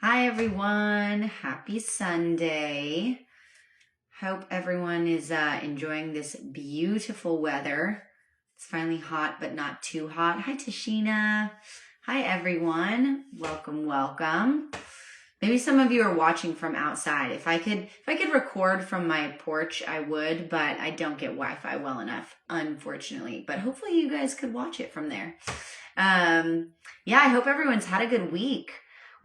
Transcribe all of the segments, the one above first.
Hi everyone, happy Sunday. Hope everyone is enjoying this beautiful weather. It's finally hot, but not too hot. Hi Tashina. Hi everyone. Welcome. Maybe some of you are watching from outside. If I could record from my porch, I would, but I don't get Wi-Fi well enough, unfortunately. But hopefully you guys could watch it from there. Yeah, I hope everyone's had a good week.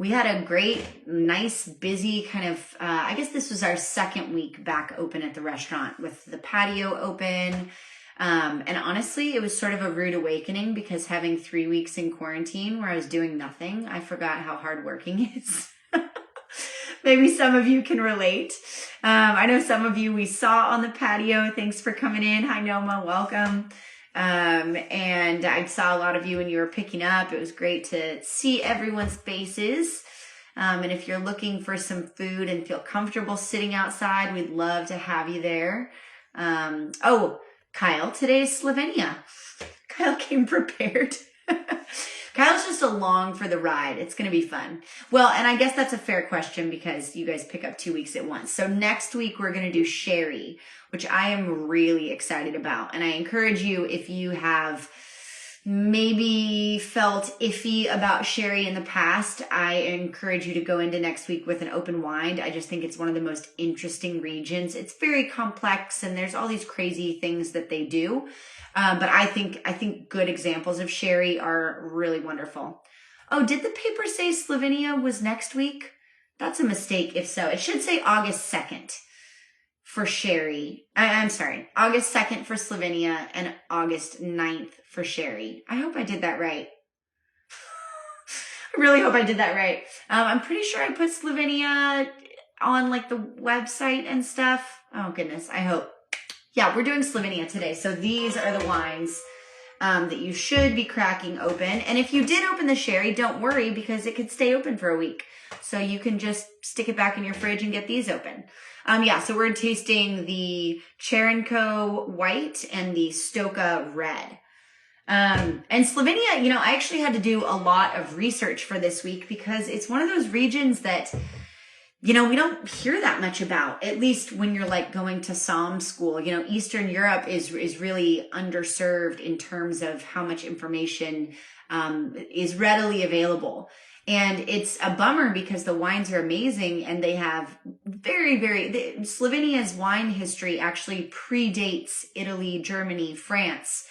We had a great, nice, busy kind of, I guess this was our second week back open at the restaurant with the patio open. And honestly, it was sort of a rude awakening because having 3 weeks in quarantine where I was doing nothing, I forgot how hard working is. Maybe some of you can relate. I know some of you we saw on the patio. Thanks for coming in. Hi, Noma. Welcome. And I saw a lot of you when you were picking up. It was great to see everyone's faces. And if you're looking for some food and feel comfortable sitting outside, we'd love to have you there. Oh, Kyle, today is Slovenia. Kyle came prepared. Kyle's just along for the ride. It's going to be fun. Well, and I guess that's a fair question because you guys pick up 2 weeks at once. So next week we're going to do sherry, which I am really excited about. And I encourage you, if you have maybe felt iffy about sherry in the past, I encourage you to go into next week with an open mind. I just think it's one of the most interesting regions. It's very complex and there's all these crazy things that they do. But I think good examples of sherry are really wonderful. Oh, did the paper say Slovenia was next week? That's a mistake if so. It should say August 2nd for sherry. I'm sorry, August 2nd for Slovenia and August 9th for sherry. I hope I did that right. I really hope I did that right. I'm pretty sure I put Slovenia on like the website and stuff. Oh goodness, I hope. Yeah, we're doing Slovenia today. So these are the wines that you should be cracking open. And if you did open the sherry, don't worry because it could stay open for a week. So you can just stick it back in your fridge and get these open. Yeah, so we're tasting the Teran white and the Stoka red. And Slovenia, I actually had to do a lot of research for this week because it's one of those regions that we don't hear that much about, at least when you're like going to SOM school. Eastern Europe is really underserved in terms of how much information is readily available. And it's a bummer because the wines are amazing and they have Slovenia's wine history actually predates Italy, Germany, France.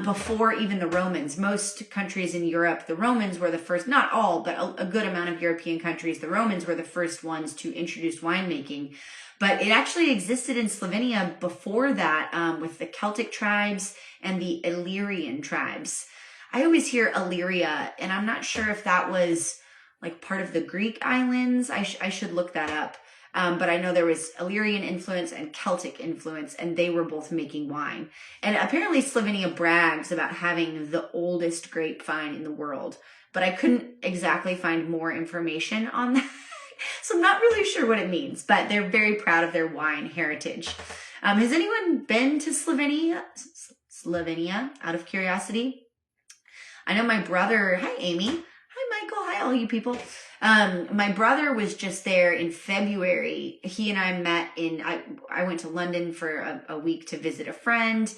Before even the Romans. Most countries in Europe, the Romans were the first, not all, but a good amount of European countries, the Romans were the first ones to introduce winemaking. But it actually existed in Slovenia before that with the Celtic tribes and the Illyrian tribes. I always hear Illyria, and I'm not sure if that was like part of the Greek islands. I should look that up. But I know there was Illyrian influence and Celtic influence, and they were both making wine. And apparently Slovenia brags about having the oldest grapevine in the world, but I couldn't exactly find more information on that. So I'm not really sure what it means, but they're very proud of their wine heritage. Has anyone been to Slovenia? Slovenia, out of curiosity? I know my brother, hi Amy, hi Michael, hi all you people. My brother was just there in February. He and I met I went to London for a week to visit a friend.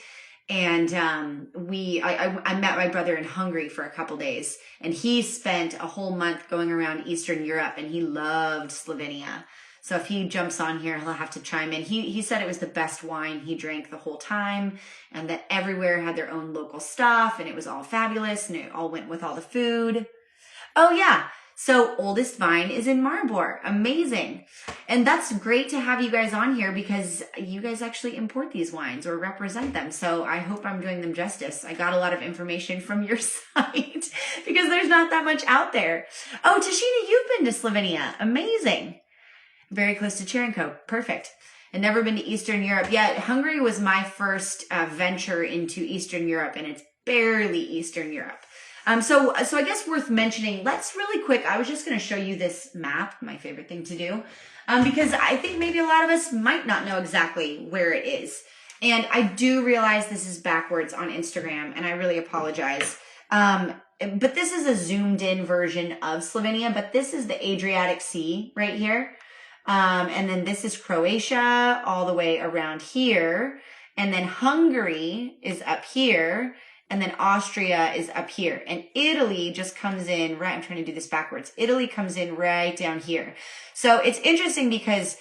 And I met my brother in Hungary for a couple days. And he spent a whole month going around Eastern Europe and he loved Slovenia. So if he jumps on here, he'll have to chime in. He said it was the best wine he drank the whole time and that everywhere had their own local stuff and it was all fabulous and it all went with all the food. Oh yeah. So oldest vine is in Maribor. Amazing. And that's great to have you guys on here because you guys actually import these wines or represent them. So I hope I'm doing them justice. I got a lot of information from your site because there's not that much out there. Oh, Tashina, you've been to Slovenia. Amazing. Very close to Cherenko. Perfect. I've never been to Eastern Europe yet. Hungary was my first venture into Eastern Europe and it's barely Eastern Europe. So I guess worth mentioning, let's really quick, I was just going to show you this map, my favorite thing to do, because I think maybe a lot of us might not know exactly where it is. And I do realize this is backwards on Instagram and I really apologize. but this is a zoomed in version of Slovenia, but this is the Adriatic Sea right here. And then this is Croatia all the way around here. And then Hungary is up here. And then Austria is up here. And Italy just comes in right. I'm trying to do this backwards. Italy comes in right down here. So it's interesting because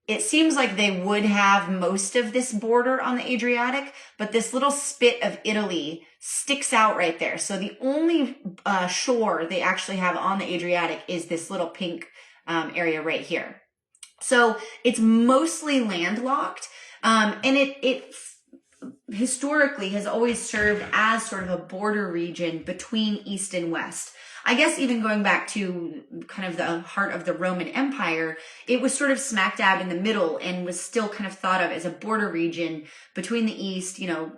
it seems like they would have most of this border on the Adriatic, but this little spit of Italy sticks out right there. So the only shore they actually have on the Adriatic is this little pink area right here. So it's mostly landlocked, and it historically has always served as sort of a border region between East and West. I guess even going back to kind of the heart of the Roman Empire, it was sort of smack dab in the middle and was still kind of thought of as a border region between the East, you know,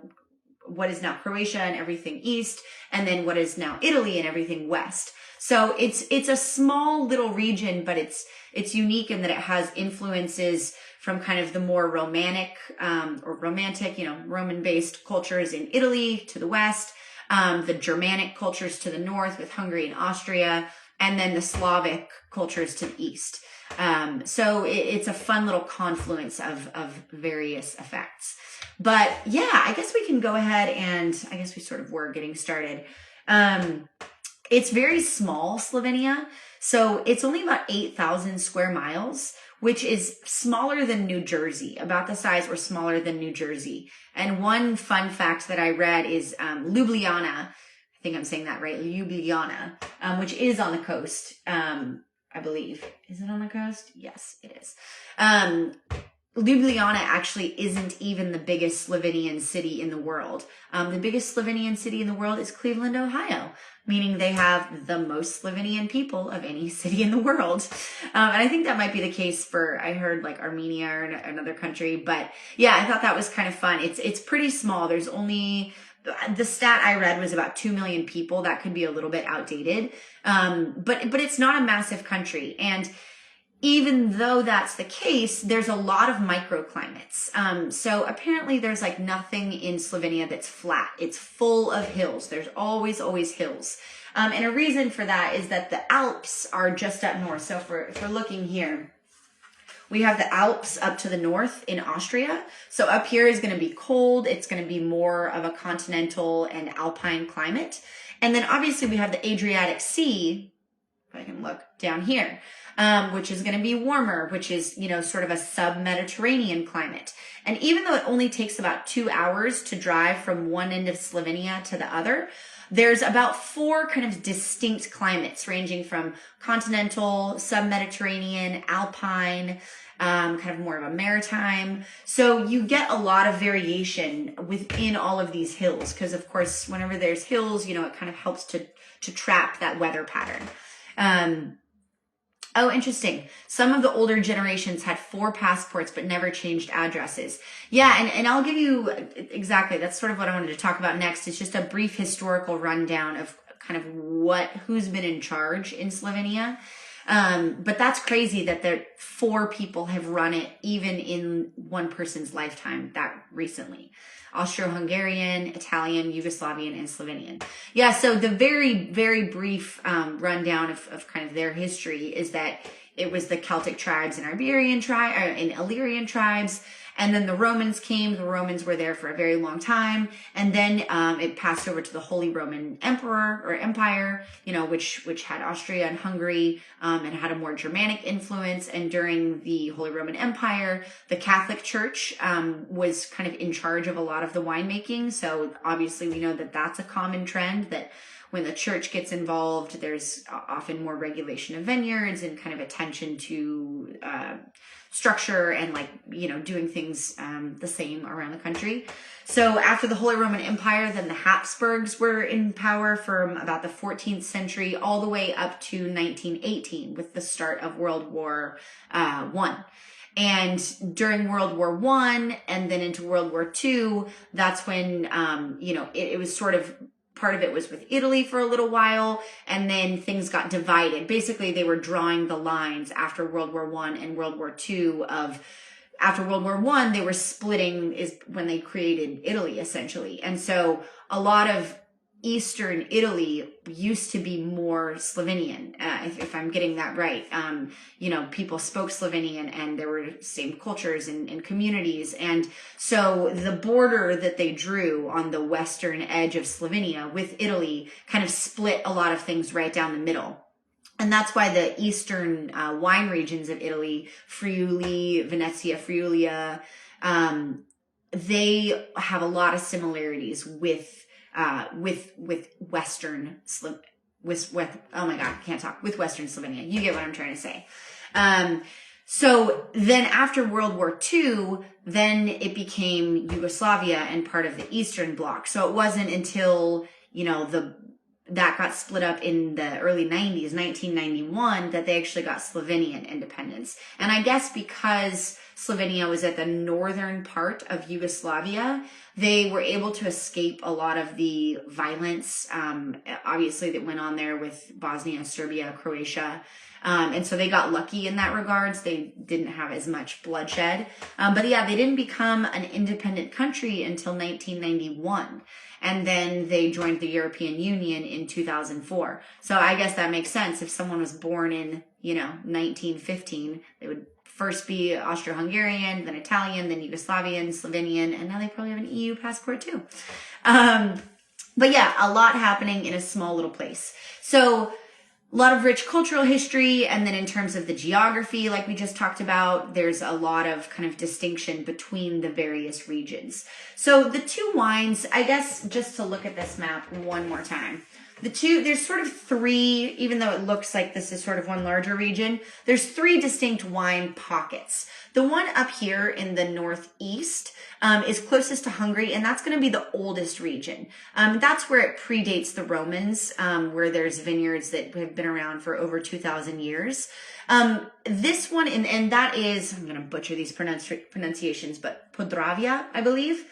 what is now Croatia and everything East, and then what is now Italy and everything West. So it's a small little region, but it's unique in that it has influences from kind of the more romantic, you know, Roman-based cultures in Italy to the west, the Germanic cultures to the north with Hungary and Austria, and then the Slavic cultures to the east. So it's a fun little confluence of various effects. But yeah, I guess we can go ahead and I guess we sort of were getting started. It's very small, Slovenia. So it's only about 8,000 square miles, which is smaller than New Jersey, about the size or smaller than New Jersey. And one fun fact that I read is Ljubljana, I think I'm saying that right, Ljubljana, which is on the coast, I believe. Is it on the coast? Yes, it is. Ljubljana actually isn't even the biggest Slovenian city in the world. The biggest Slovenian city in the world is Cleveland, Ohio, meaning they have the most Slovenian people of any city in the world. And I think that might be the case for, I heard like Armenia or another country. But yeah, I thought that was kind of fun. It's pretty small. There's only, the stat I read was about 2 million people. That could be a little bit outdated. But it's not a massive country. And even though that's the case, there's a lot of microclimates. So apparently there's like nothing in Slovenia that's flat. It's full of hills. There's always hills. And a reason for that is that the Alps are just up north. So if we're looking here, we have the Alps up to the north in Austria. So up here is going to be cold. It's going to be more of a continental and alpine climate. And then obviously we have the Adriatic Sea, if I can look down here, which is going to be warmer, which is, you know, sort of a sub-Mediterranean climate. And even though it only takes about 2 hours to drive from one end of Slovenia to the other, there's about 4 kind of distinct climates ranging from continental, sub-Mediterranean, alpine, kind of more of a maritime. So you get a lot of variation within all of these hills because, of course, whenever there's hills, you know, it kind of helps to trap that weather pattern. Oh, interesting. Some of the older generations had 4 passports but never changed addresses. Yeah, and I'll give you exactly, that's sort of what I wanted to talk about next. It's just a brief historical rundown of kind of who's been in charge in Slovenia. But that's crazy that 4 people have run it even in one person's lifetime that recently. Austro-Hungarian, Italian, Yugoslavian, and Slovenian. Yeah, so the very, very brief rundown of kind of their history is that it was the Celtic tribes and Illyrian tribes, and then the Romans came. The Romans were there for a very long time, and then it passed over to the Holy Roman Emperor or Empire, you know, which had Austria and Hungary, and had a more Germanic influence. And during the Holy Roman Empire, the Catholic Church was kind of in charge of a lot of the winemaking. So obviously, we know that that's a common trend that when the church gets involved, there's often more regulation of vineyards and kind of attention to structure and, like, you know, doing things the same around the country. So after the Holy Roman Empire, then the Habsburgs were in power from about the 14th century all the way up to 1918 with the start of World War I. And during World War I and then into World War II, that's when, you know, it was sort of, part of it was with Italy for a little while, and then things got divided. Basically, they were drawing the lines after World War I and World War II after World War I, they were splitting is when they created Italy, essentially. And so a lot of Eastern Italy used to be more Slovenian, if I'm getting that right. People spoke Slovenian and there were same cultures and communities. And so the border that they drew on the western edge of Slovenia with Italy kind of split a lot of things right down the middle. And that's why the eastern wine regions of Italy, Friuli, Venezia, Friulia, they have a lot of similarities with Western oh my God, I can't talk, with Western Slovenia. You get what I'm trying to say. So then after World War II, then it became Yugoslavia and part of the Eastern Bloc. So it wasn't until, that got split up in the early 90s, 1991, that they actually got Slovenian independence. And I guess because Slovenia was at the northern part of Yugoslavia, they were able to escape a lot of the violence, obviously, that went on there with Bosnia, Serbia, Croatia. And so they got lucky in that regards. They didn't have as much bloodshed. But yeah, they didn't become an independent country until 1991. And then they joined the European Union in 2004. So I guess that makes sense. If someone was born in, 1915, they would first be Austro-Hungarian, then Italian, then Yugoslavian, Slovenian, and now they probably have an EU passport too. But yeah, a lot happening in a small little place. So a lot of rich cultural history. And then in terms of the geography, like we just talked about, there's a lot of kind of distinction between the various regions. So the two wines, I guess, just to look at this map one more time, there's sort of three, even though it looks like this is sort of one larger region, there's three distinct wine pockets. The one up here in the northeast is closest to Hungary, and that's going to be the oldest region. That's where it predates the Romans, where there's vineyards that have been around for over 2,000 years. This one, and that is, I'm going to butcher these pronunciations, but Podravia, I believe.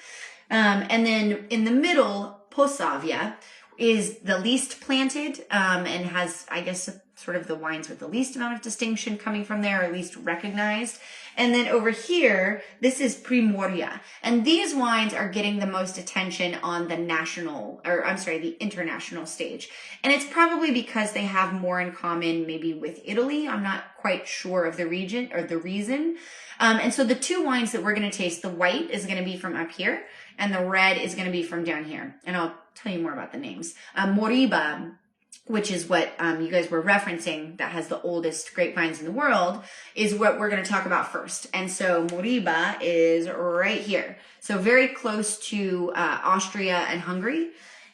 And then in the middle, Posavia is the least planted, and has, I guess, sort of the wines with the least amount of distinction coming from there, or at least recognized. And then over here, this is Primoria. And these wines are getting the most attention on the the international stage. And it's probably because they have more in common maybe with Italy. I'm not quite sure of the region or the reason. And so the two wines that we're going to taste, the white is going to be from up here, and the red is going to be from down here. And I'll tell you more about the names. Moriba, which is what you guys were referencing, that has the oldest grapevines in the world, is what we're going to talk about first. And so Moriba is right here. So very close to Austria and Hungary,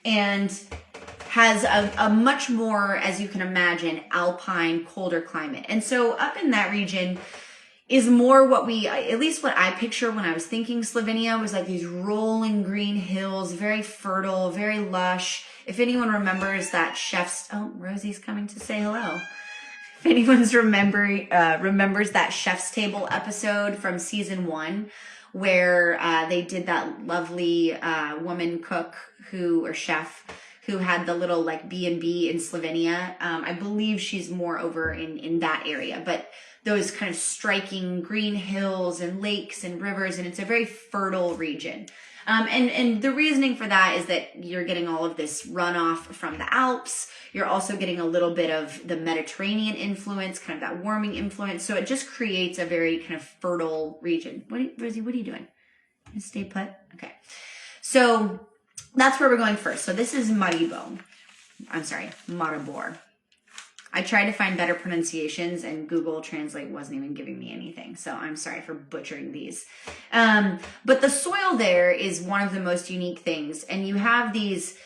and has a much more, as you can imagine, alpine, colder climate. And so up in that region is more at least what I picture when I was thinking Slovenia, was like these rolling green hills, very fertile, very lush. If anyone remembers that Rosie's coming to say hello. If anyone's remembers that Chef's Table episode from season 1, where they did that lovely woman cook or chef who had the little like B&B in Slovenia. I believe she's more over in that area, but those kind of striking green hills and lakes and rivers, and it's a very fertile region. And the reasoning for that is that you're getting all of this runoff from the Alps. You're also getting a little bit of the Mediterranean influence, kind of that warming influence. So it just creates a very kind of fertile region. Rosie, what are you doing? You stay put? Okay. So that's where we're going first. So this is Maribor. I tried to find better pronunciations, and Google Translate wasn't even giving me anything. So I'm sorry for butchering these. But the soil there is one of the most unique things. And you have these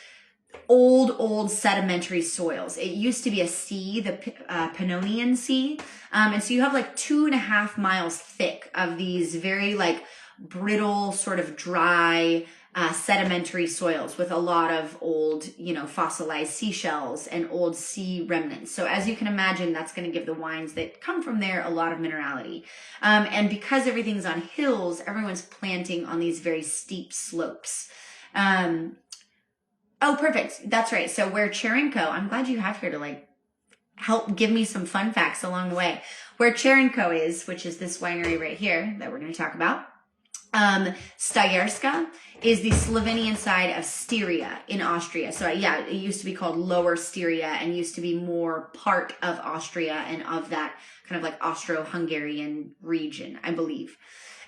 old sedimentary soils. It used to be a sea, the Pannonian Sea. And so you have like 2.5 miles thick of these very like brittle, sort of dry, sedimentary soils with a lot of old, fossilized seashells and old sea remnants. So as you can imagine, that's going to give the wines that come from there a lot of minerality. And because everything's on hills, everyone's planting on these very steep slopes. Oh, perfect. That's right. So where Cherenko, I'm glad you have here to like help give me some fun facts along the way. Where Cherenko is, which is this winery right here that we're going to talk about, Stayerska is the Slovenian side of Styria in Austria. So yeah, it used to be called Lower Styria and used to be more part of Austria and of that kind of like Austro-Hungarian region, I believe.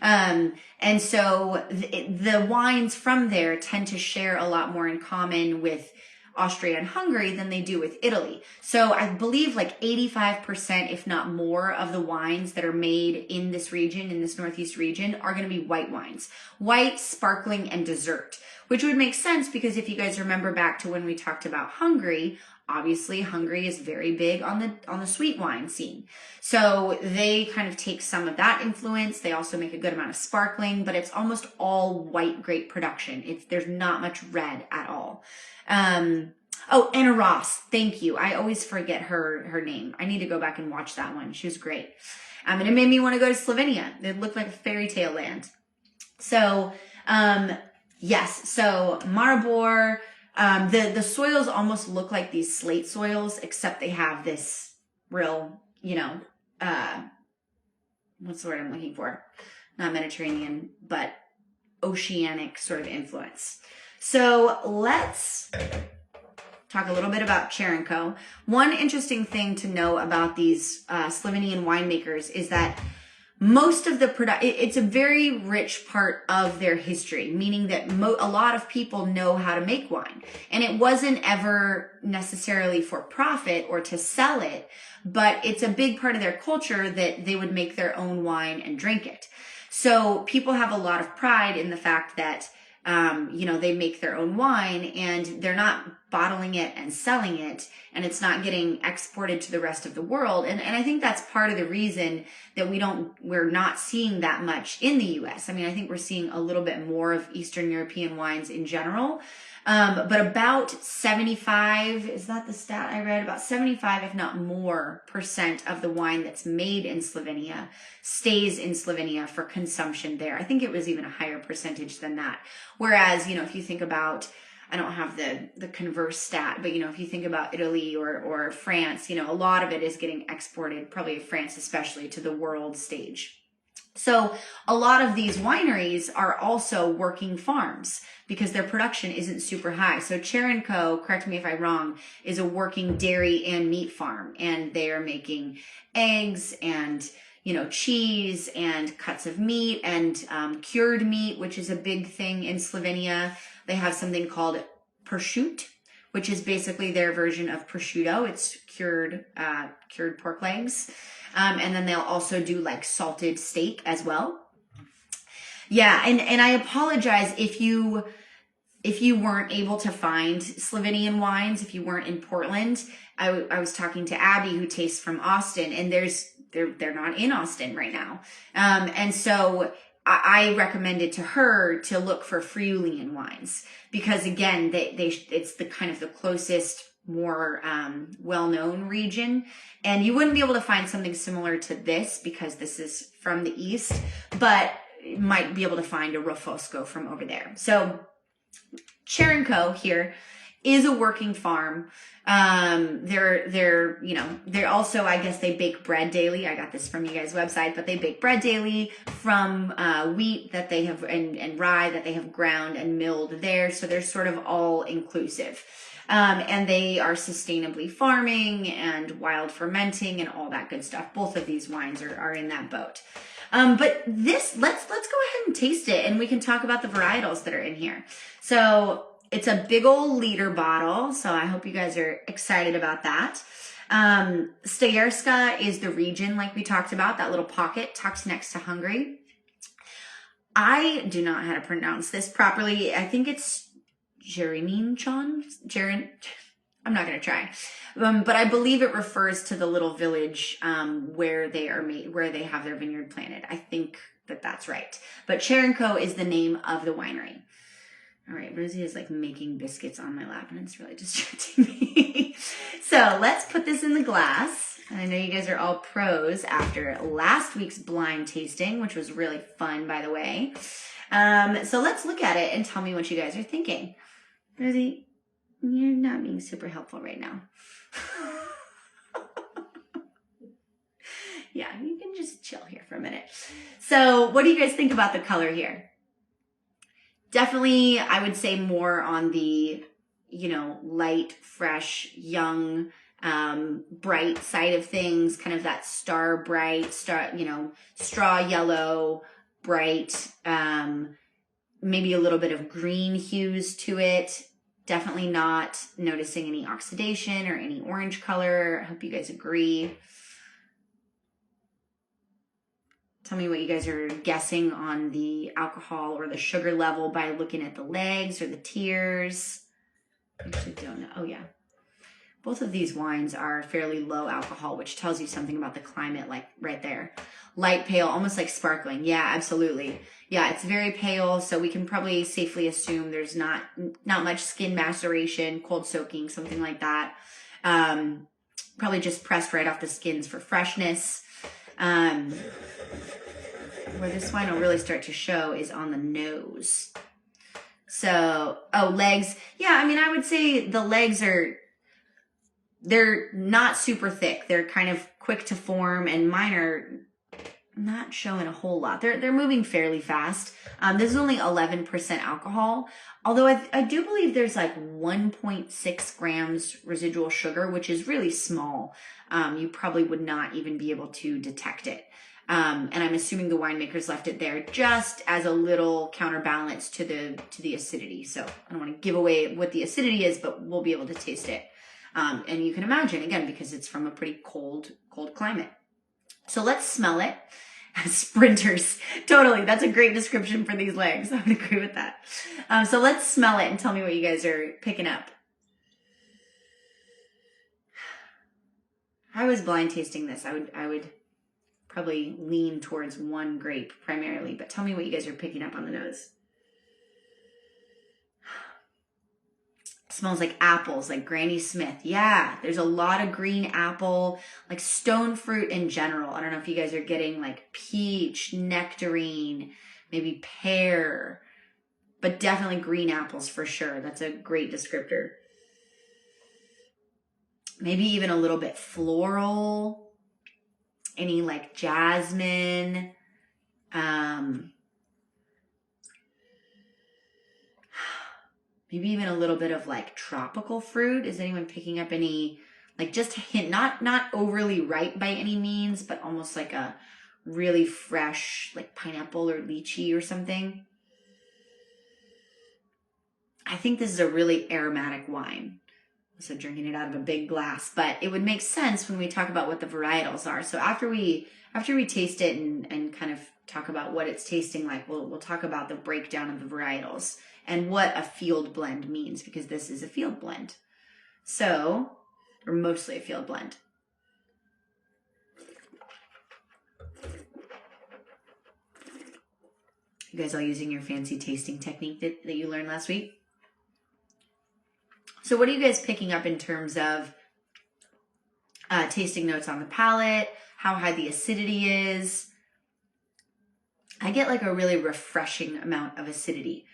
And so the wines from there tend to share a lot more in common with Austria and Hungary than they do with Italy. So I believe like 85%, if not more, of the wines that are made in this region, in this Northeast region, are going to be white wines. White, sparkling, and dessert, which would make sense because if you guys remember back to when we talked about Hungary, obviously Hungary is very big on the sweet wine scene. So they kind of take some of that influence. They also make a good amount of sparkling, but it's almost all white grape production. There's not much red at all. Oh, Anna Ross. Thank you. I always forget her name. I need to go back and watch that one. She was great. And it made me want to go to Slovenia. It looked like a fairy tale land. So, yes. So Maribor, the soils almost look like these slate soils, except they have this real, what's the word I'm looking for? Not Mediterranean, but oceanic sort of influence. So let's talk a little bit about Teran. One interesting thing to know about these Slovenian winemakers is that most of the it's a very rich part of their history, meaning that a lot of people know how to make wine. And it wasn't ever necessarily for profit or to sell it, but it's a big part of their culture that they would make their own wine and drink it. So people have a lot of pride in the fact that they make their own wine and they're not bottling it and selling it, and it's not getting exported to the rest of the world. And I think that's part of the reason that we're not seeing that much in the US. I mean, I think we're seeing a little bit more of Eastern European wines in general. But about 75, is that the stat I read? About 75, if not more, % of the wine that's made in Slovenia stays in Slovenia for consumption there. I think it was even a higher percentage than that. Whereas, if you think about, I don't have the converse stat, but, if you think about Italy or France, a lot of it is getting exported, probably France especially, to the world stage. So a lot of these wineries are also working farms because their production isn't super high. So Teran, correct me if I'm wrong, is a working dairy and meat farm, and they are making eggs and cheese and cuts of meat and cured meat, which is a big thing in Slovenia. They have something called prosciutto, which is basically their version of prosciutto. It's cured pork legs. And then they'll also do like salted steak as well. Yeah, and I apologize if you weren't able to find Slovenian wines, if you weren't in Portland. I was talking to Abby, who tastes from Austin, and they're not in Austin right now. And so I recommended to her to look for Friulian wines because again, it's the kind of the closest, more well-known region, and you wouldn't be able to find something similar to this because this is from the east, but you might be able to find a Rofosco from over there. So Teran here is a working farm. They're also, I guess they bake bread daily. I got this from you guys' website, but they bake bread daily from wheat that they have and rye that they have ground and milled there. So they're sort of all inclusive. And they are sustainably farming and wild fermenting and all that good stuff. Both of these wines are in that boat. But let's go ahead and taste it, and we can talk about the varietals that are in here. So it's a big old liter bottle, so I hope you guys are excited about that. Stayerska is the region, like we talked about, that little pocket tucked next to Hungary. I do not know how to pronounce this properly. I think it's I'm not going to try. But I believe it refers to the little village where they are made, where they have their vineyard planted. I think that's right. But Teran is the name of the winery. All right, Rosie is like making biscuits on my lap and it's really distracting me. So let's put this in the glass. And I know you guys are all pros after last week's blind tasting, which was really fun, by the way. So let's look at it and tell me what you guys are thinking. Rosie, you're not being super helpful right now. Yeah, you can just chill here for a minute. So what do you guys think about the color here? Definitely, I would say more on the, light, fresh, young, bright side of things, kind of that straw yellow, bright, maybe a little bit of green hues to it. Definitely not noticing any oxidation or any orange color. I hope you guys agree. Tell me what you guys are guessing on the alcohol or the sugar level by looking at the legs or the tears. I actually don't know. Oh, yeah. Both of these wines are fairly low alcohol, which tells you something about the climate, like right there. Light pale, almost like sparkling. Yeah, absolutely. Yeah, it's very pale, so we can probably safely assume there's not much skin maceration, cold soaking, something like that. Probably just pressed right off the skins for freshness. Where this wine will really start to show is on the nose. So, legs. Yeah, I mean, I would say the legs they're not super thick. They're kind of quick to form, and mine are not showing a whole lot. They're moving fairly fast. This is only 11% alcohol, although I do believe there's like 1.6 grams residual sugar, which is really small. You probably would not even be able to detect it. And I'm assuming the winemakers left it there just as a little counterbalance to the acidity. So I don't want to give away what the acidity is, but we'll be able to taste it. And you can imagine, again, because it's from a pretty cold climate. So let's smell it. Sprinters. Totally. That's a great description for these legs. I would agree with that. So let's smell it and tell me what you guys are picking up. If I was blind tasting this, I would probably lean towards one grape primarily, but tell me what you guys are picking up on the nose. It smells like apples, like Granny Smith. Yeah, there's a lot of green apple, like stone fruit in general. I don't know if you guys are getting like peach, nectarine, maybe pear, but definitely green apples for sure. That's a great descriptor. Maybe even a little bit floral. Any like jasmine, maybe even a little bit of like tropical fruit. Is anyone picking up any, like just a hint, not overly ripe by any means, but almost like a really fresh, like pineapple or lychee or something? I think this is a really aromatic wine. So drinking it out of a big glass, but it would make sense when we talk about what the varietals are. So after we taste it and kind of talk about what it's tasting like, we'll talk about the breakdown of the varietals and what a field blend means, because this is a field blend. So, or mostly a field blend. You guys all using your fancy tasting technique that you learned last week? So what are you guys picking up in terms of tasting notes on the palate, how high the acidity is? I get like a really refreshing amount of acidity.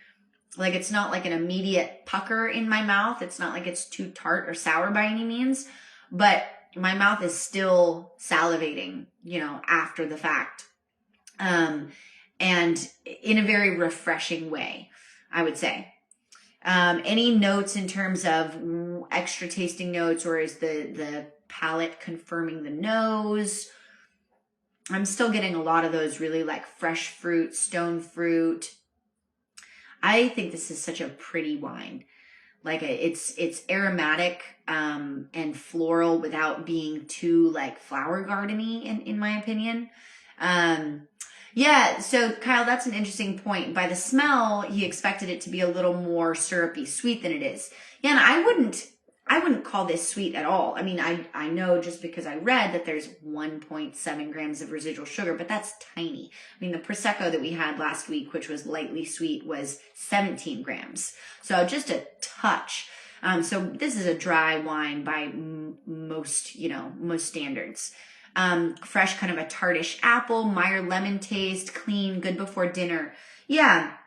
Like it's not like an immediate pucker in my mouth. It's not like it's too tart or sour by any means, but my mouth is still salivating, after the fact. And in a very refreshing way, I would say. Any notes in terms of extra tasting notes, or is the palate confirming the nose? I'm still getting a lot of those really like fresh fruit, stone fruit. I think this is such a pretty wine. Like it's aromatic and floral without being too like flower gardeny in my opinion. Yeah, so Kyle, that's an interesting point. By the smell, he expected it to be a little more syrupy sweet than it is. Yeah, and I wouldn't call this sweet at all. I mean, I know just because I read that there's 1.7 grams of residual sugar, but that's tiny. I mean, the Prosecco that we had last week, which was lightly sweet, was 17 grams. So just a touch. So this is a dry wine by most standards. Fresh, kind of a tartish apple, Meyer lemon taste, clean, good before dinner. Yeah,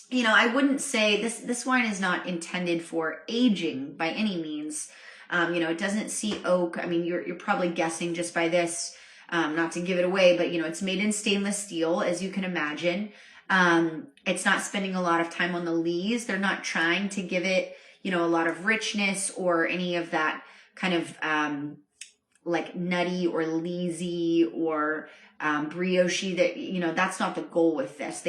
I wouldn't say this wine is not intended for aging by any means. It doesn't see oak. I mean, you're probably guessing just by this, not to give it away, but it's made in stainless steel, as you can imagine. It's not spending a lot of time on the lees. They're not trying to give it, a lot of richness or any of that kind of like nutty or leesy or brioche. That that's not the goal with this.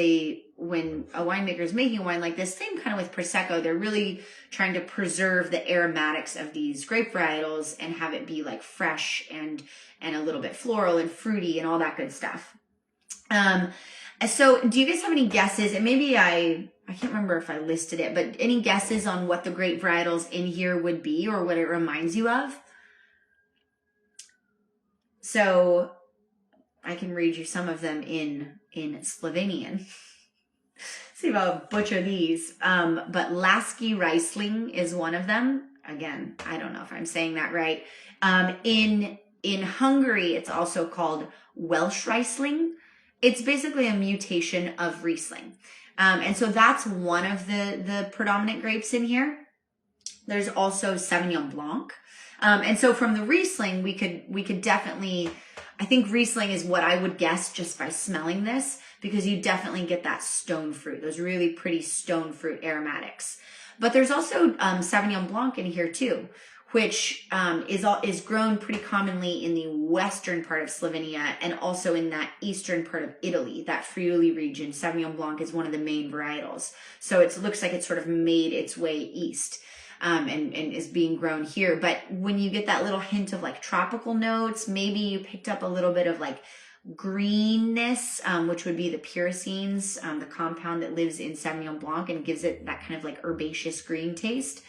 When a winemaker is making a wine like this, same kind of with Prosecco, they're really trying to preserve the aromatics of these grape varietals and have it be like fresh and a little bit floral and fruity and all that good stuff. So do you guys have any guesses? And maybe I can't remember if I listed it, but any guesses on what the grape varietals in here would be or what it reminds you of? So I can read you some of them in Slovenian. See if I'll butcher these. But Lasky Riesling is one of them. Again, I don't know if I'm saying that right. In Hungary, it's also called Welsh Riesling. It's basically a mutation of Riesling. And so that's one of the predominant grapes in here. There's also Sauvignon Blanc. And so from the Riesling, we could definitely, I think Riesling is what I would guess just by smelling this, because you definitely get that stone fruit, those really pretty stone fruit aromatics. But there's also Sauvignon Blanc in here too, which is grown pretty commonly in the western part of Slovenia and also in that eastern part of Italy, that Friuli region. Sauvignon Blanc is one of the main varietals. So it looks like it's sort of made its way east. And is being grown here. But when you get that little hint of like tropical notes, maybe you picked up a little bit of like greenness, which would be the pyrrhizines, the compound that lives in Sauvignon Blanc and gives it that kind of like herbaceous green taste.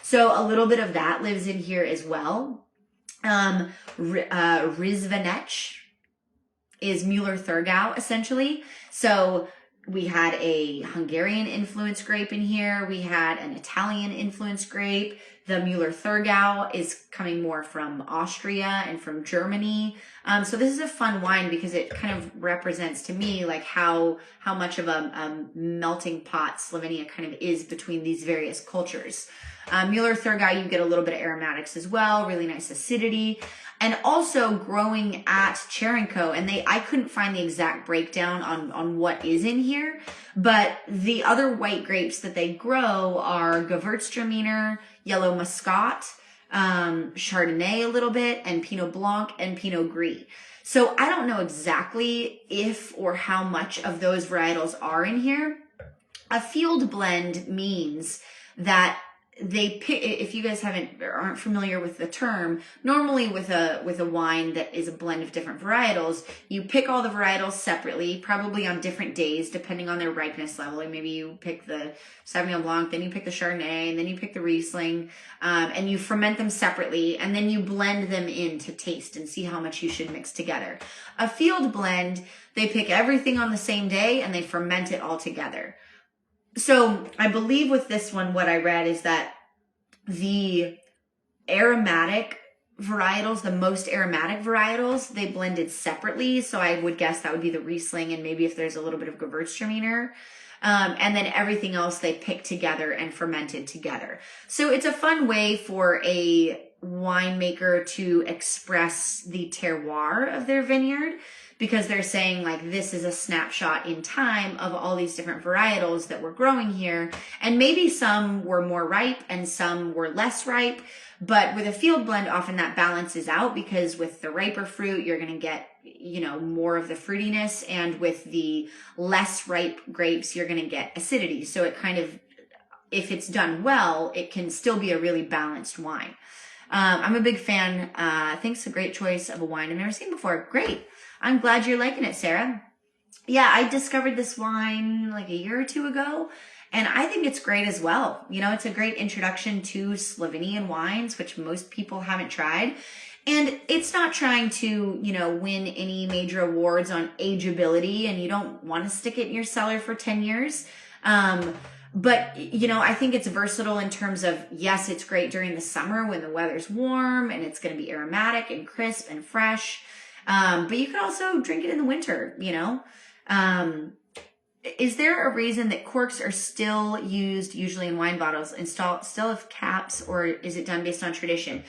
So a little bit of that lives in here as well. Rizvanec is Müller Thurgau essentially. So we had a Hungarian influence grape in here. We had an Italian influence grape. The Müller Thurgau is coming more from Austria and from Germany. So this is a fun wine because it kind of represents to me like how much of a melting pot Slovenia kind of is between these various cultures. Müller Thurgau, you get a little bit of aromatics as well, really nice acidity. And also growing at Cherenko, and I couldn't find the exact breakdown on what is in here, but the other white grapes that they grow are Gewürztraminer, Yellow Muscat, Chardonnay a little bit, and Pinot Blanc and Pinot Gris. So I don't know exactly if or how much of those varietals are in here. A field blend means that they pick, if you guys aren't familiar with the term, normally with a wine that is a blend of different varietals, you pick all the varietals separately, probably on different days, depending on their ripeness level. Like maybe you pick the Sauvignon Blanc, then you pick the Chardonnay, and then you pick the Riesling, and you ferment them separately, and then you blend them in to taste and see how much you should mix together. A field blend, they pick everything on the same day and they ferment it all together. So I believe with this one, what I read is that the aromatic varietals, the most aromatic varietals, they blended separately. So I would guess that would be the Riesling and maybe if there's a little bit of Gewürztraminer. And then everything else they picked together and fermented together. So it's a fun way for a winemaker to express the terroir of their vineyard, because they're saying like this is a snapshot in time of all these different varietals that were growing here. And maybe some were more ripe and some were less ripe. But with a field blend, often that balances out, because with the riper fruit, you're going to get, more of the fruitiness. And with the less ripe grapes, you're going to get acidity. So it kind of, if it's done well, it can still be a really balanced wine. I'm a big fan. I think it's a great choice of a wine I've never seen before. Great. I'm glad you're liking it, Sarah. Yeah, I discovered this wine like a year or two ago, and I think it's great as well. It's a great introduction to Slovenian wines, which most people haven't tried. And it's not trying to, win any major awards on ageability, and you don't want to stick it in your cellar for 10 years. But, I think it's versatile in terms of, yes, it's great during the summer when the weather's warm and it's going to be aromatic and crisp and fresh. But you could also drink it in the winter, Is there a reason that corks are still used usually in wine bottles and still have caps, or is it done based on tradition?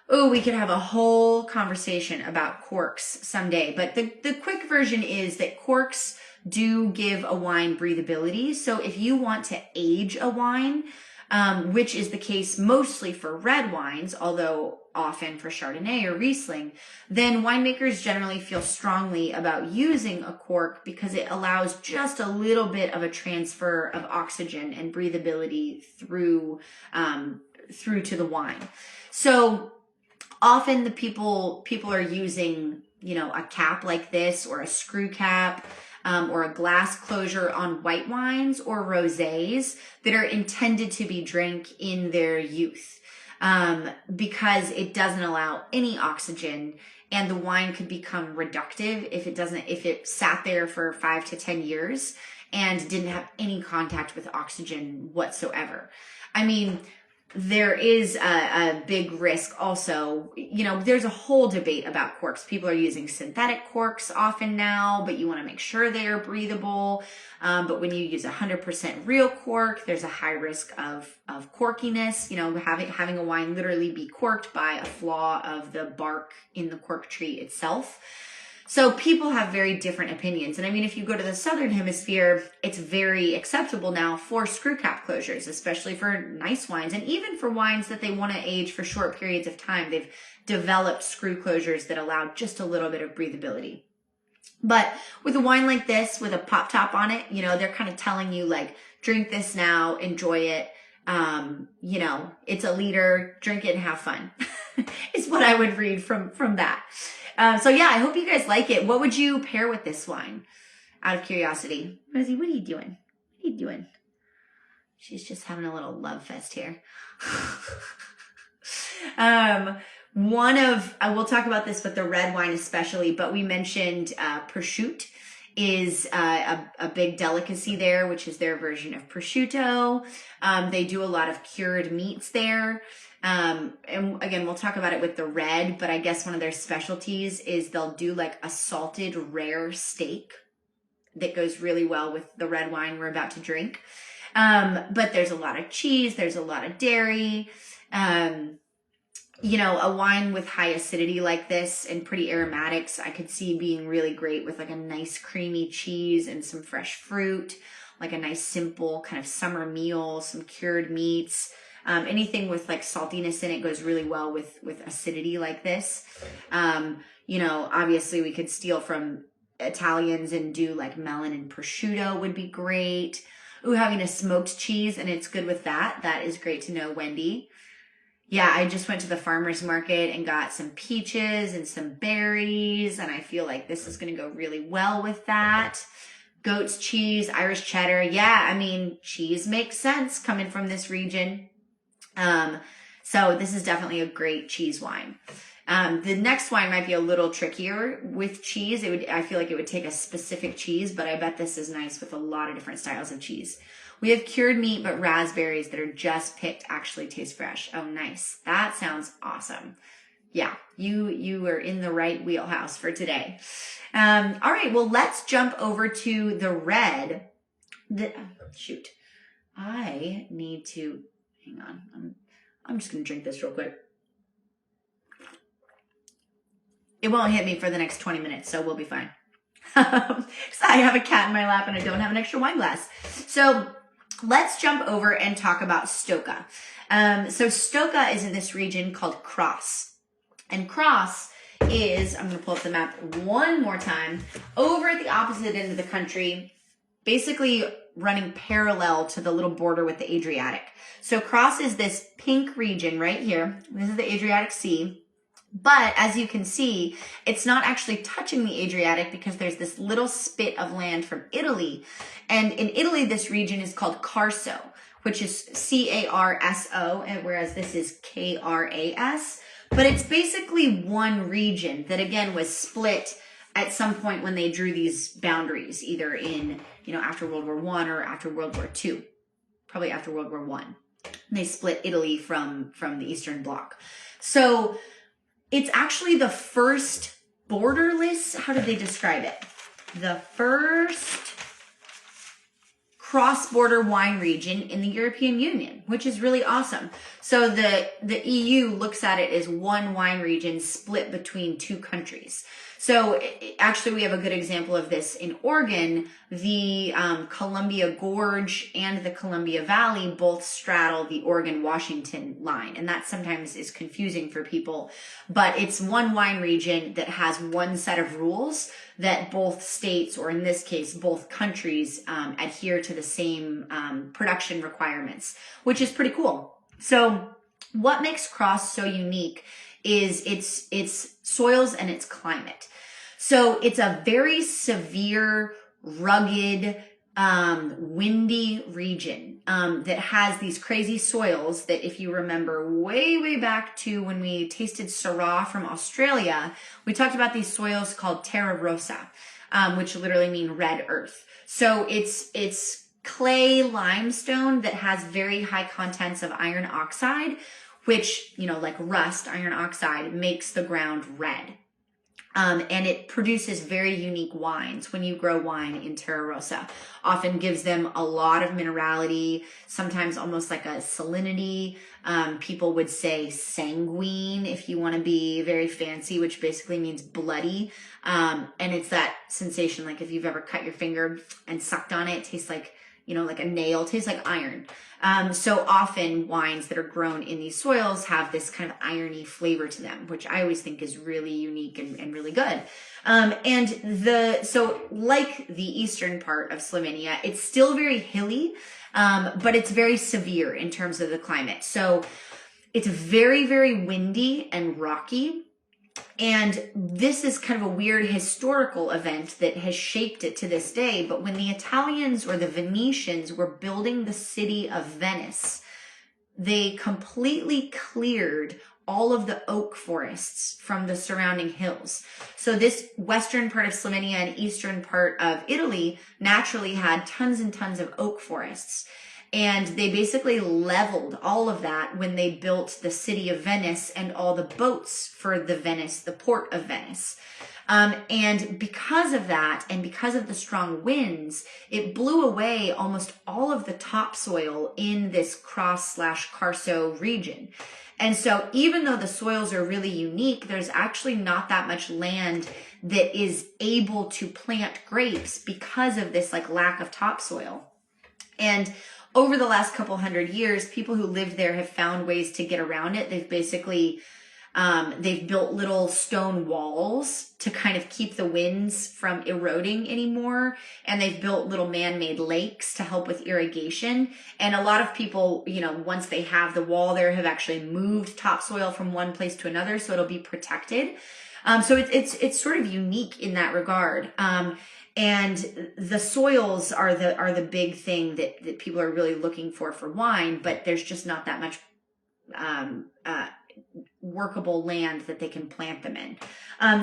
Oh, we could have a whole conversation about corks someday, but the quick version is that corks do give a wine breathability. So if you want to age a wine, which is the case mostly for red wines, although often for Chardonnay or Riesling, then winemakers generally feel strongly about using a cork because it allows just a little bit of a transfer of oxygen and breathability through to the wine. So often the people are using, a cap like this or a screw cap, or a glass closure on white wines or rosés that are intended to be drank in their youth, because it doesn't allow any oxygen, and the wine could become reductive if it sat there for 5 to 10 years and didn't have any contact with oxygen whatsoever. I mean, there is a big risk also. There's a whole debate about corks. People are using synthetic corks often now, but you want to make sure they are breathable. But when you use 100% real cork, there's a high risk of corkiness. Having a wine literally be corked by a flaw of the bark in the cork tree itself. So people have very different opinions. And I mean, if you go to the Southern Hemisphere, it's very acceptable now for screw cap closures, especially for nice wines. And even for wines that they want to age for short periods of time, they've developed screw closures that allow just a little bit of breathability. But with a wine like this, with a pop top on it, they're kind of telling you, like, drink this now, enjoy it. It's a liter, drink it and have fun is what I would read from that. So yeah, I hope you guys like it. What would you pair with this wine? Out of curiosity. Rosie, what are you doing? What are you doing? She's just having a little love fest here. We'll talk about this with the red wine especially, but we mentioned prosciutto is a big delicacy there, which is their version of prosciutto. They do a lot of cured meats there. And again, we'll talk about it with the red, but I guess one of their specialties is they'll do like a salted rare steak that goes really well with the red wine we're about to drink. But there's a lot of cheese, there's a lot of dairy. A wine with high acidity like this and pretty aromatics, I could see being really great with like a nice creamy cheese and some fresh fruit, like a nice simple kind of summer meal, some cured meats. Anything with like saltiness in it goes really well with acidity like this. Obviously we could steal from Italians and do like melon and prosciutto would be great. Ooh, having a smoked cheese and it's good with that. That is great to know, Wendy. Yeah, I just went to the farmer's market and got some peaches and some berries, and I feel like this is going to go really well with that. Goat's cheese, Irish cheddar. Yeah, I mean, cheese makes sense coming from this region. So this is definitely a great cheese wine. The next wine might be a little trickier with cheese. I feel like it would take a specific cheese, but I bet this is nice with a lot of different styles of cheese. We have cured meat, but raspberries that are just picked actually taste fresh. Oh, nice. That sounds awesome. Yeah, you are in the right wheelhouse for today. All right, well, let's jump over to the red. I need to, hang on. I'm just going to drink this real quick. It won't hit me for the next 20 minutes, so we'll be fine. Because I have a cat in my lap and I don't have an extra wine glass. So let's jump over and talk about Stoka. So Stoka is in this region called Kras. And Kras is, I'm going to pull up the map one more time, over at the opposite end of the country, basically running parallel to the little border with the Adriatic. So Kras is this pink region right here. This is the Adriatic Sea. But as you can see, it's not actually touching the Adriatic because there's this little spit of land from Italy. And in Italy, this region is called Carso, which is C-A-R-S-O, whereas this is K-R-A-S. But it's basically one region that, again, was split at some point when they drew these boundaries, either in, after World War I or after World War II, probably after World War I. They split Italy from the Eastern Bloc. So it's actually the first borderless, how did they describe it? The first cross-border wine region in the European Union, which is really awesome. So the EU looks at it as one wine region split between two countries. So actually, we have a good example of this in Oregon. The Columbia Gorge and the Columbia Valley both straddle the Oregon-Washington line. And that sometimes is confusing for people. But it's one wine region that has one set of rules that both states, or in this case, both countries, adhere to the same production requirements, which is pretty cool. So what makes Cross so unique is its soils and its climate. So it's a very severe, rugged, windy region that has these crazy soils that, if you remember way back to when we tasted Syrah from Australia, we talked about these soils called terra rossa, which literally mean red earth. So it's clay limestone that has very high contents of iron oxide, which, like rust, iron oxide, makes the ground red. And it produces very unique wines when you grow wine in terra rossa. Often gives them a lot of minerality, sometimes almost like a salinity. People would say sanguine if you want to be very fancy, which basically means bloody. And it's that sensation, like if you've ever cut your finger and sucked on it, it tastes like, like a nail, tastes like iron. So often wines that are grown in these soils have this kind of irony flavor to them, which I always think is really unique and really good. So like the eastern part of Slovenia, it's still very hilly, but it's very severe in terms of the climate. So it's very, very windy and rocky. And this is kind of a weird historical event that has shaped it to this day. But when the Italians or the Venetians were building the city of Venice, they completely cleared all of the oak forests from the surrounding hills. So this western part of Slovenia and eastern part of Italy naturally had tons and tons of oak forests. And they basically leveled all of that when they built the city of Venice and all the boats for the port of Venice. And because of that, and because of the strong winds, it blew away almost all of the topsoil in this Cross/Carso region. And so even though the soils are really unique, there's actually not that much land that is able to plant grapes because of this lack of topsoil. And over the last couple hundred years, people who lived there have found ways to get around it. They've basically, they've built little stone walls to kind of keep the winds from eroding anymore. And they've built little man-made lakes to help with irrigation. And a lot of people, once they have the wall there, have actually moved topsoil from one place to another, so it'll be protected. So it's sort of unique in that regard. And the soils are the big thing that people are really looking for wine, but there's just not that much workable land that they can plant them in.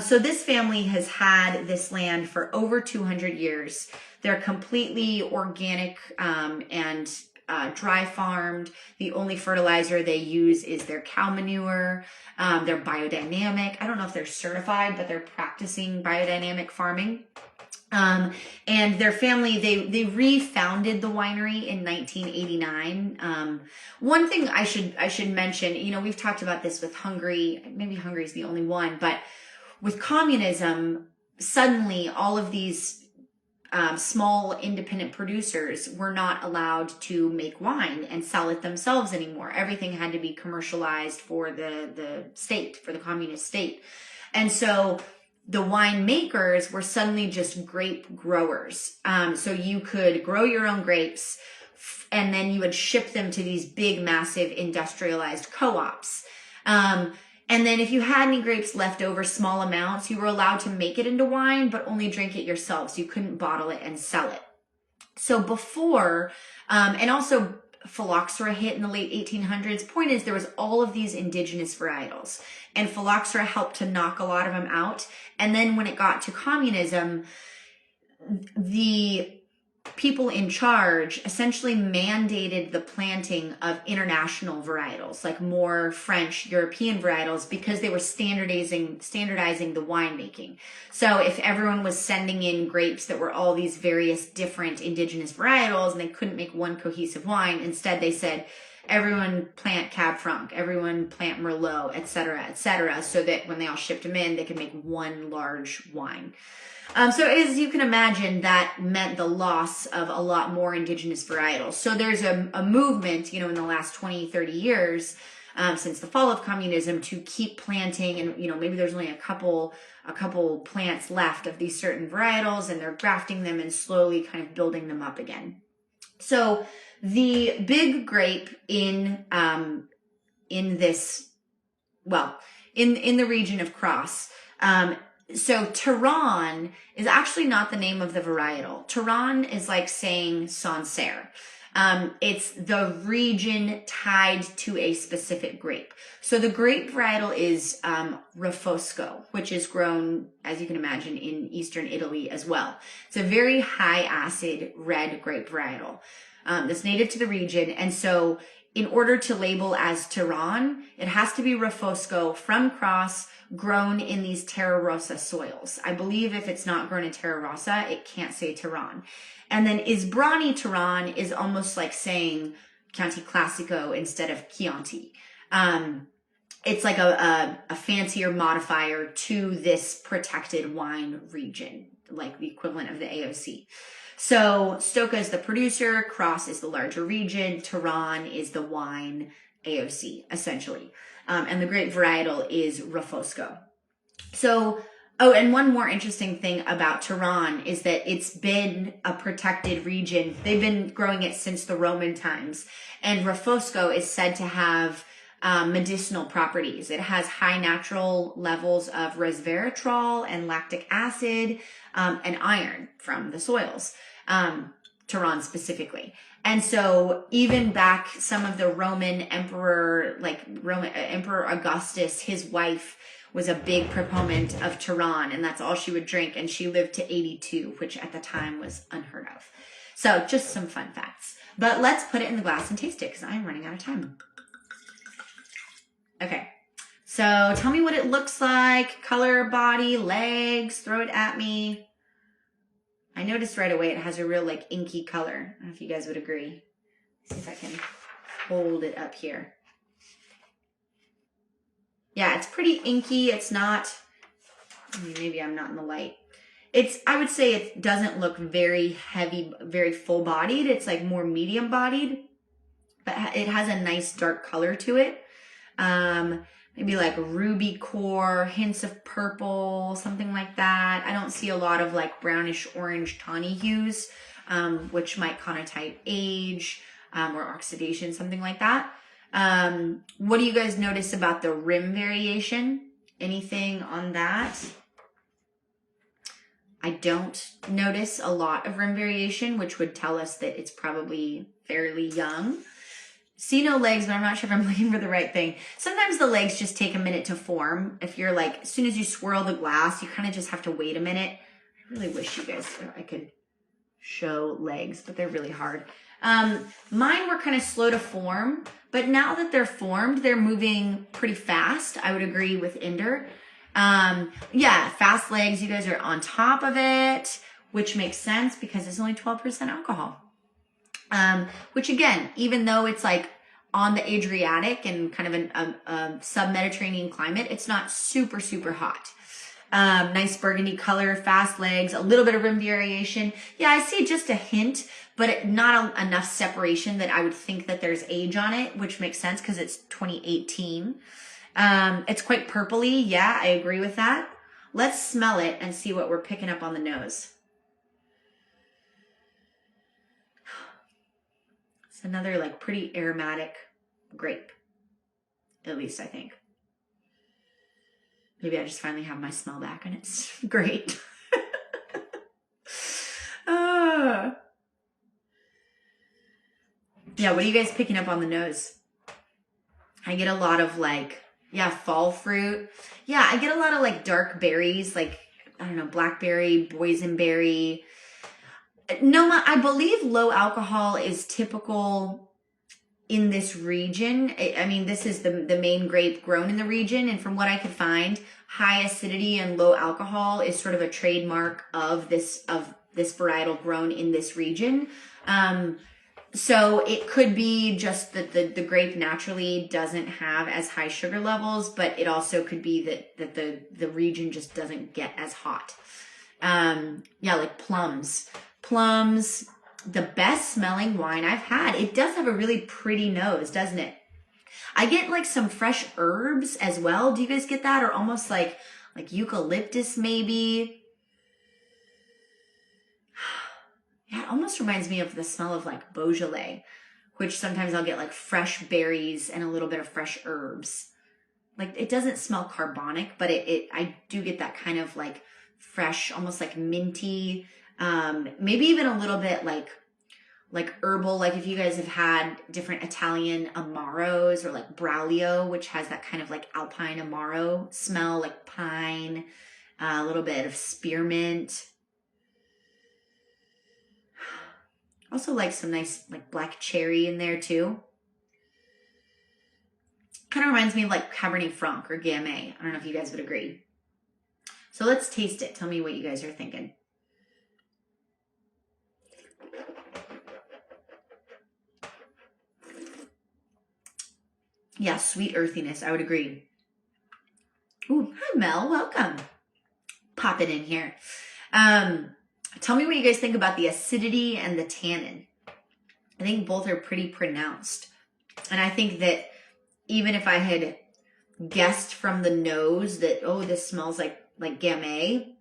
So this family has had this land for over 200 years. They're completely organic and dry farmed. The only fertilizer they use is their cow manure. They're biodynamic. I don't know if they're certified, but they're practicing biodynamic farming. And their family, they refounded the winery in 1989. One thing I should mention, we've talked about this with Hungary. Maybe Hungary is the only one, but with communism, suddenly all of these small independent producers were not allowed to make wine and sell it themselves anymore. Everything had to be commercialized for the state, for the communist state. And so the winemakers were suddenly just grape growers. So you could grow your own grapes and then you would ship them to these big, massive industrialized co-ops. And then if you had any grapes left over, small amounts, you were allowed to make it into wine, but only drink it yourself. So you couldn't bottle it and sell it. So before, and also phylloxera hit in the late 1800s. Point is, there was all of these indigenous varietals, and phylloxera helped to knock a lot of them out. And then when it got to communism, the people in charge essentially mandated the planting of international varietals, like more French, European varietals, because they were standardizing the winemaking. So if everyone was sending in grapes that were all these various different indigenous varietals and they couldn't make one cohesive wine, instead they said, everyone plant Cab Franc, everyone plant Merlot, et cetera, so that when they all shipped them in, they could make one large wine. So as you can imagine, that meant the loss of a lot more indigenous varietals. So there's a movement, in the last 20, 30 years, since the fall of communism, to keep planting, and, maybe there's only a couple plants left of these certain varietals, and they're grafting them and slowly kind of building them up again. So the big grape in this, in the region of Cross, so Teran is actually not the name of the varietal. Teran is like saying Sancerre. It's the region tied to a specific grape. So the grape varietal is Refosco, which is grown, as you can imagine, in eastern Italy as well. It's a very high acid red grape varietal that's native to the region. And so in order to label as Teran, it has to be Refosco from Cross, grown in these Terra Rossa soils. I believe if it's not grown in Terra Rossa, it can't say Teran. And then Isbrani Teran is almost like saying Chianti Classico instead of Chianti. It's like a fancier modifier to this protected wine region, like the equivalent of the AOC. So Stocca is the producer, Cross is the larger region, Teran is the wine AOC, essentially. And the grape varietal is Refosco. So, and one more interesting thing about Teran is that it's been a protected region. They've been growing it since the Roman times. And Refosco is said to have medicinal properties. It has high natural levels of resveratrol and lactic acid and iron from the soils. Teran specifically. And so even back, some of the Roman emperor, Emperor Augustus, his wife was a big proponent of Teran, and that's all she would drink. And she lived to 82, which at the time was unheard of. So just some fun facts. But let's put it in the glass and taste it because I'm running out of time. Okay. So tell me what it looks like. Color, body, legs, throw it at me. I noticed right away it has a real inky color. I don't know if you guys would agree. Let's see if I can hold it up here. Yeah, it's pretty inky. It's not, maybe I'm not in the light. I would say it doesn't look very heavy, very full bodied. It's like more medium bodied, but it has a nice dark color to it. Maybe like ruby core, hints of purple, something like that. I don't see a lot of brownish orange tawny hues, which might connotate age or oxidation, something like that. What do you guys notice about the rim variation? Anything on that? I don't notice a lot of rim variation, which would tell us that it's probably fairly young. See no legs, but I'm not sure if I'm looking for the right thing. Sometimes the legs just take a minute to form. If you're as soon as you swirl the glass, you kind of just have to wait a minute. I really wish you guys, I could show legs, but they're really hard. Mine were kind of slow to form, but now that they're formed, they're moving pretty fast. I would agree with Inder. Yeah, fast legs. You guys are on top of it, which makes sense because it's only 12% alcohol. Which again, even though it's on the Adriatic and kind of a sub-Mediterranean climate, it's not super, super hot. Nice burgundy color, fast legs, a little bit of rim variation. Yeah, I see just a hint, but not enough separation that I would think that there's age on it, which makes sense because it's 2018. It's quite purpley. Yeah, I agree with that. Let's smell it and see what we're picking up on the nose. It's another pretty aromatic grape, at least I think. Maybe I just finally have my smell back and it's great. Yeah, what are you guys picking up on the nose? I get a lot of fall fruit. Yeah, I get a lot of dark berries, I don't know, blackberry, boysenberry. No, I believe low alcohol is typical in this region. I mean, this is the main grape grown in the region. And from what I could find, high acidity and low alcohol is sort of a trademark of this varietal grown in this region. So it could be just that the grape naturally doesn't have as high sugar levels, but it also could be that the region just doesn't get as hot. Yeah, like plums. Plums, the best smelling wine I've had. It does have a really pretty nose, doesn't it? I get like some fresh herbs as well. Do you guys get that? Or almost like eucalyptus maybe? Yeah, it almost reminds me of the smell of like Beaujolais, which sometimes I'll get like fresh berries and a little bit of fresh herbs. Like it doesn't smell carbonic, but I do get that kind of like fresh, almost like minty, maybe even a little bit like herbal. Like if you guys have had different Italian Amaros or like Braulio, which has that kind of like Alpine Amaro smell, like pine, a little bit of spearmint. Also like some nice like black cherry in there too. Kind of reminds me of like Cabernet Franc or Gamay. I don't know if you guys would agree. So let's taste it. Tell me what you guys are thinking. Yeah, sweet earthiness. I would agree. Ooh, hi Mel, welcome. Pop it in here. Tell me what you guys think about the acidity and the tannin. I think both are pretty pronounced. And I think that even if I had guessed from the nose that, oh, this smells like Gamay,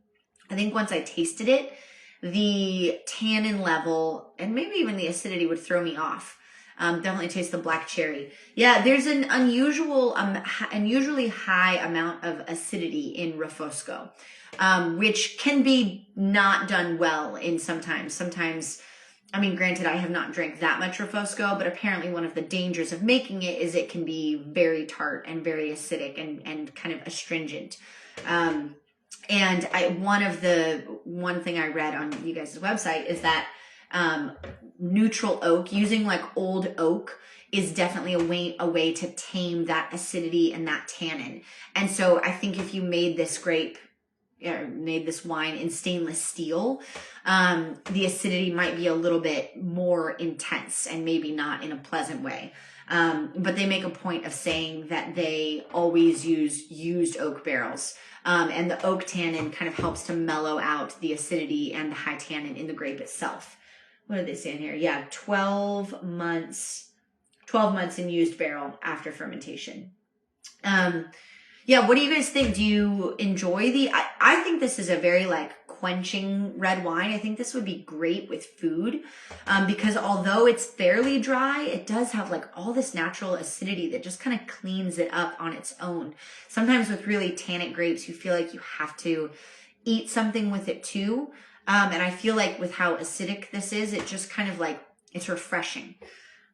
I think once I tasted it, the tannin level and maybe even the acidity would throw me off. Definitely taste the black cherry. Yeah, there's an unusually high amount of acidity in Refosco, which can be not done well in sometimes. Sometimes, I mean, granted, I have not drank that much Refosco, but apparently one of the dangers of making it is it can be very tart and very acidic and kind of astringent. And one thing I read on you guys' website is that neutral oak, using like old oak, is definitely a way to tame that acidity and that tannin. And so I think if you made this wine in stainless steel, the acidity might be a little bit more intense and maybe not in a pleasant way. But they make a point of saying that they always use used oak barrels. And the oak tannin kind of helps to mellow out the acidity and the high tannin in the grape itself. What did they say in here? Yeah, 12 months in used barrel after fermentation. Yeah, what do you guys think? Do you enjoy I think this is a very like quenching red wine. I think this would be great with food, because although it's fairly dry, it does have like all this natural acidity that just kind of cleans it up on its own. Sometimes with really tannic grapes, you feel like you have to eat something with it too. And I feel like with how acidic this is, it just kind of like, it's refreshing. I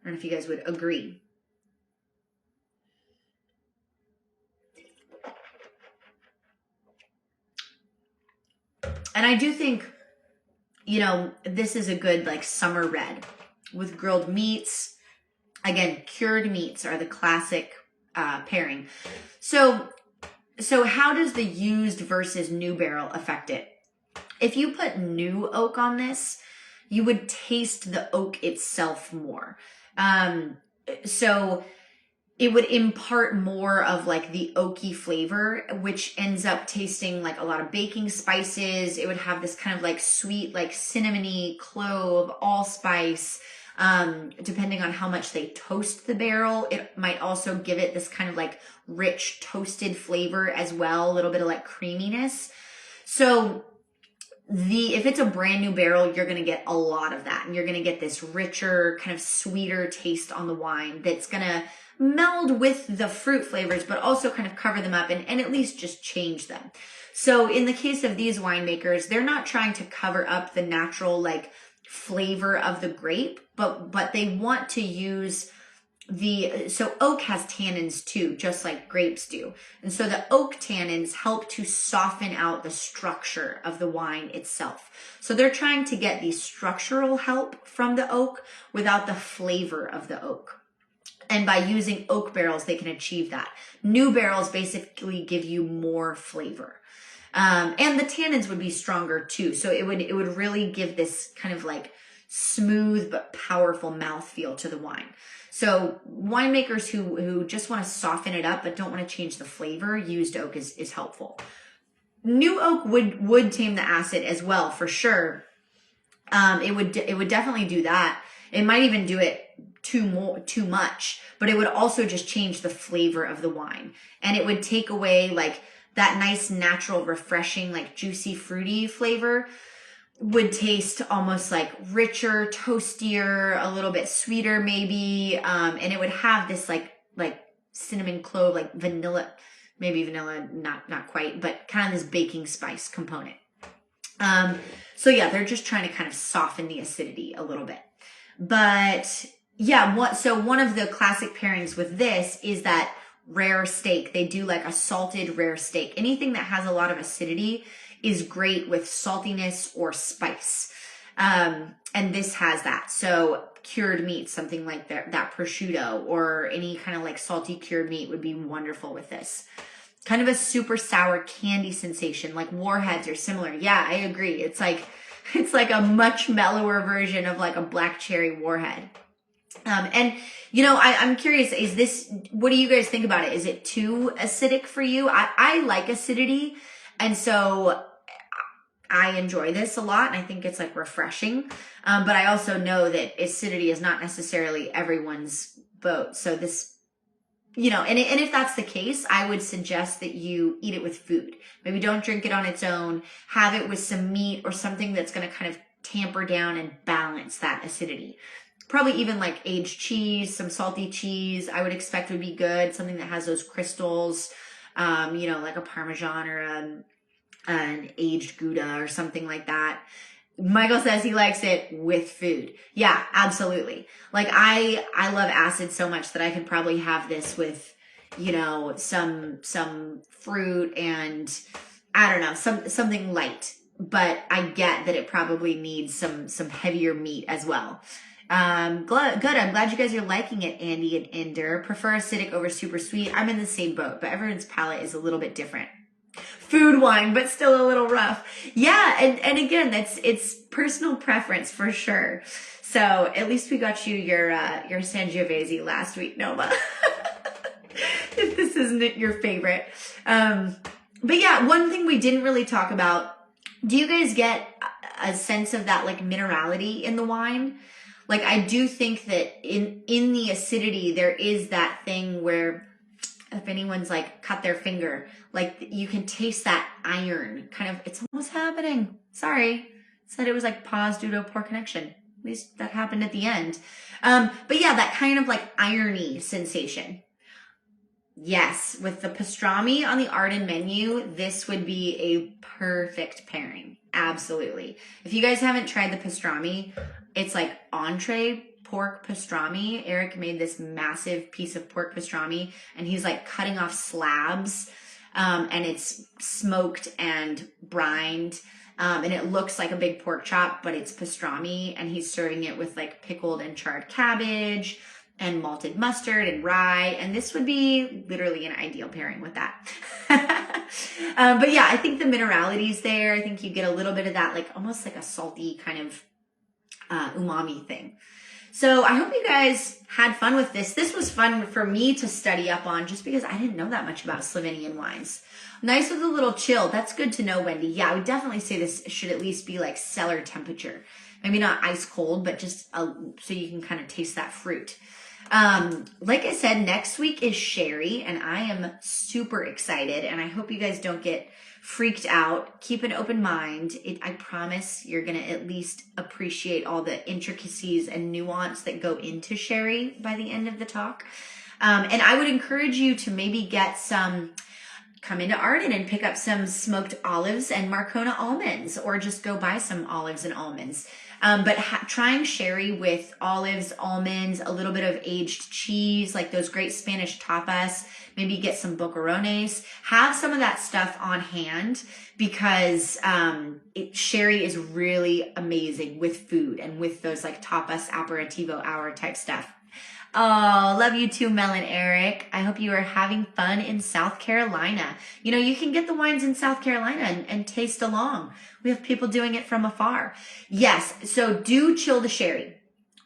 don't know if you guys would agree. And I do think, this is a good like summer red with grilled meats. Again, cured meats are the classic pairing. So how does the used versus new barrel affect it? If you put new oak on this, you would taste the oak itself more. So it would impart more of like the oaky flavor, which ends up tasting like a lot of baking spices. It would have this kind of like sweet, like cinnamony, clove, allspice. Depending on how much they toast the barrel, it might also give it this kind of like rich toasted flavor as well, a little bit of like creaminess. So if it's a brand new barrel, you're going to get a lot of that, and you're going to get this richer, kind of sweeter taste on the wine that's going to meld with the fruit flavors, but also kind of cover them up and at least just change them. So in the case of these winemakers, they're not trying to cover up the natural like flavor of the grape, but they want to use so oak has tannins too, just like grapes do. And so the oak tannins help to soften out the structure of the wine itself. So they're trying to get the structural help from the oak without the flavor of the oak. And by using oak barrels, they can achieve that. New barrels basically give you more flavor. And the tannins would be stronger too. So it would really give this kind of like smooth but powerful mouthfeel to the wine. So winemakers who just want to soften it up but don't want to change the flavor, used oak is helpful. New oak would tame the acid as well, for sure. It would definitely do that. It might even do it too much, but it would also just change the flavor of the wine. And it would take away like that nice, natural, refreshing, like juicy, fruity flavor. Would taste almost like richer, toastier, a little bit sweeter maybe, and it would have this like cinnamon clove, like vanilla, maybe vanilla, not quite, but kind of this baking spice component. So yeah, they're just trying to kind of soften the acidity a little bit. But yeah, so one of the classic pairings with this is that rare steak. They do like a salted rare steak. Anything that has a lot of acidity is great with saltiness or spice. And this has that. So cured meat, something like that prosciutto or any kind of like salty cured meat would be wonderful with this. Kind of a super sour candy sensation, like warheads are similar. Yeah, I agree. It's like a much mellower version of like a black cherry warhead. And you know, I'm curious, what do you guys think about it? Is it too acidic for you? I like acidity. And so I enjoy this a lot, and I think it's like refreshing. But I also know that acidity is not necessarily everyone's boat. So this, you know, and if that's the case, I would suggest that you eat it with food. Maybe don't drink it on its own. Have it with some meat or something that's going to kind of tamper down and balance that acidity. Probably even like aged cheese, some salty cheese, I would expect would be good. Something that has those crystals, you know, like a Parmesan or an aged Gouda or something like that. Michael says he likes it with food. Yeah, absolutely. Like I love acid so much that I could probably have this with, you know, some fruit and I don't know, something light. But I get that it probably needs some heavier meat as well. Good. I'm glad you guys are liking it, Andy and Ender. Prefer acidic over super sweet. I'm in the same boat, but everyone's palate is a little bit different. Food wine, but still a little rough. Yeah, and again, it's personal preference for sure. So at least we got you your Sangiovese last week, Nova. If this isn't your favorite. But yeah, one thing we didn't really talk about, do you guys get a sense of that like minerality in the wine? Like I do think that in the acidity, there is that thing where if anyone's like cut their finger, like you can taste that iron kind of, it's almost happening. Sorry. Said it was like pause due to a poor connection. At least that happened at the end. But yeah, that kind of like irony sensation. Yes, with the pastrami on the Arden menu, this would be a perfect pairing. Absolutely. If you guys haven't tried the pastrami, it's like entree pork pastrami. Eric made this massive piece of pork pastrami and he's like cutting off slabs and it's smoked and brined and it looks like a big pork chop, but it's pastrami and he's serving it with like pickled and charred cabbage and malted mustard and rye. And this would be literally an ideal pairing with that. But yeah, I think the minerality is there. I think you get a little bit of that, like almost like a salty kind of umami thing. So I hope you guys had fun with this. This was fun for me to study up on just because I didn't know that much about Slovenian wines. Nice with a little chill. That's good to know, Wendy. Yeah, I would definitely say this should at least be like cellar temperature. Maybe not ice cold, but just so you can kind of taste that fruit. Like I said, next week is sherry and I am super excited and I hope you guys don't get freaked out. Keep an open mind. I promise you're going to at least appreciate all the intricacies and nuance that go into sherry by the end of the talk. And I would encourage you to maybe get some come into Arden and pick up some smoked olives and Marcona almonds, or just go buy some olives and almonds. But trying sherry with olives, almonds, a little bit of aged cheese, like those great Spanish tapas, maybe get some boquerones, have some of that stuff on hand, because sherry is really amazing with food and with those like tapas, aperitivo hour type stuff. Oh, love you too, Mel and Eric. I hope you are having fun in South Carolina. You know, you can get the wines in South Carolina and taste along. We have people doing it from afar. Yes, so do chill the sherry.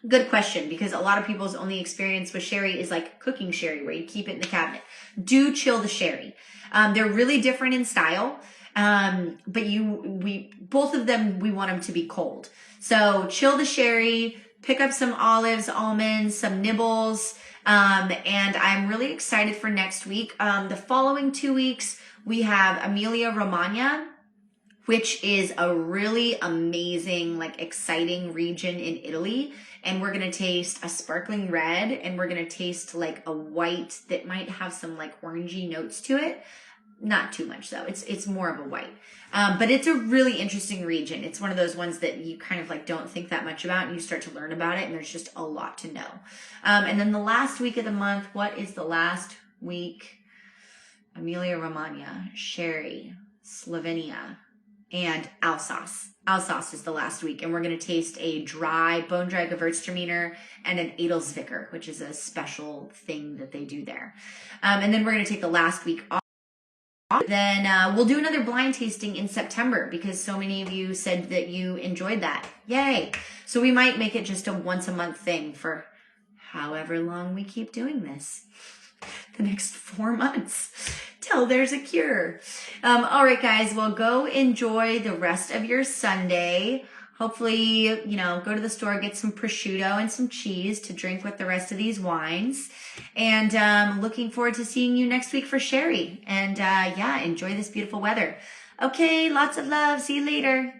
Good question, because a lot of people's only experience with sherry is like cooking sherry, where you keep it in the cabinet. Do chill the sherry. They're really different in style, but both of them, we want them to be cold. So chill the sherry, pick up some olives, almonds, some nibbles, and I'm really excited for next week. The following 2 weeks, we have Emilia Romagna, which is a really amazing, like exciting region in Italy. And we're going to taste a sparkling red, and we're going to taste like a white that might have some like orangey notes to it. Not too much though. It's more of a white. But it's a really interesting region. It's one of those ones that you kind of like don't think that much about, and you start to learn about it, and there's just a lot to know. And then the last week of the month, what is the last week? Emilia Romagna, sherry, Slovenia, and Alsace. Alsace is the last week, and we're going to taste a bone dry Gewürztraminer and an Edelzwicker, which is a special thing that they do there. And then we're going to take the last week off. Then we'll do another blind tasting in September, because so many of you said that you enjoyed that. Yay! So we might make it just a once a month thing for however long we keep doing this. The next 4 months till there's a cure. All right, guys. Well, go enjoy the rest of your Sunday. Hopefully, go to the store, get some prosciutto and some cheese to drink with the rest of these wines. And looking forward to seeing you next week for sherry. And enjoy this beautiful weather. Okay, lots of love. See you later.